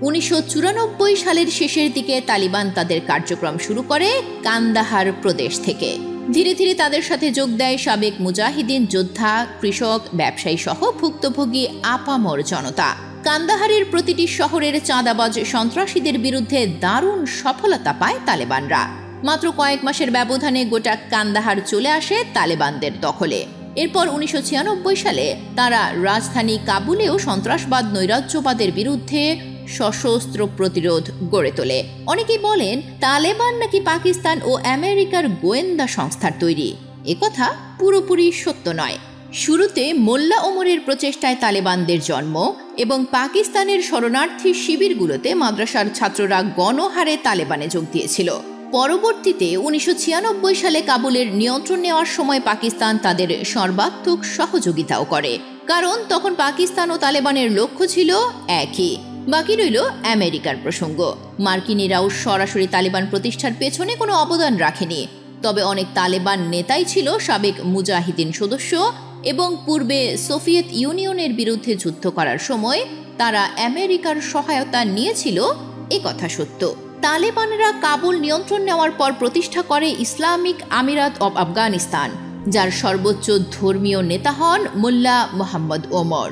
1994 সালের শেষের দিকে তালিবান তাদের কার্যক্রম শুরু করে কান্দাহার প্রদেশ থেকে। ধীরে ধীরে তাদের সাথে যোগ দেয় সাবেক মুজাহিদিন যোদ্ধা, কৃষক, ব্যবসায়ী সহ ভুক্তভোগী আপামর জনতা। কান্দাহারের প্রতিটি শহরের চাঁদাবাজ সন্ত্রাসীদের বিরুদ্ধে দারুণ সফলতা পায় তালেবানরা। মাত্র কয়েক মাসের ব্যবধানে গোটা কান্দাহার চলে আসে তালেবানদের দখলে। এরপর 1996 সালে তারা রাজধানী কাবুলেও সন্ত্রাসবাদ নৈরাজ্যবাদের বিরুদ্ধে সশস্ত্র প্রতিরোধ গড়ে তোলে। অনেকেই বলেন তালেবান নাকি পাকিস্তান ও আমেরিকার গোয়েন্দা সংস্থার তৈরি। একথা পুরোপুরি সত্য নয়। শুরুতে মোল্লা ওমরের প্রচেষ্টায় তালেবানদের জন্ম এবং পাকিস্তানের শরণার্থী শিবিরগুলোতে মাদ্রাসার ছাত্ররা গণহারে তালেবানে যোগ দিয়েছিল। পরবর্তীতে 1996 সালে কাবুলের নিয়ন্ত্রণ নেওয়ার সময় পাকিস্তান তাদের সর্বাত্মক সহযোগিতাও করে, কারণ তখন পাকিস্তান ও তালেবানের লক্ষ্য ছিল একই। বাকি রইল আমেরিকার প্রসঙ্গ। মার্কিনিরাও সরাসরি তালেবান প্রতিষ্ঠার পেছনে কোনো অবদান রাখেনি, তবে অনেক তালেবান নেতাই ছিল সাবেক মুজাহিদিন সদস্য এবং পূর্বে সোভিয়েত ইউনিয়নের বিরুদ্ধে যুদ্ধ করার সময় তারা আমেরিকার সহায়তা নিয়েছিল, একথা সত্য। তালেবানরা কাবুল নিয়ন্ত্রণ নেওয়ার পর প্রতিষ্ঠা করে ইসলামিক আমিরাত অব আফগানিস্তান, যার সর্বোচ্চ ধর্মীয় নেতা হন মোল্লা মোহাম্মদ ওমর।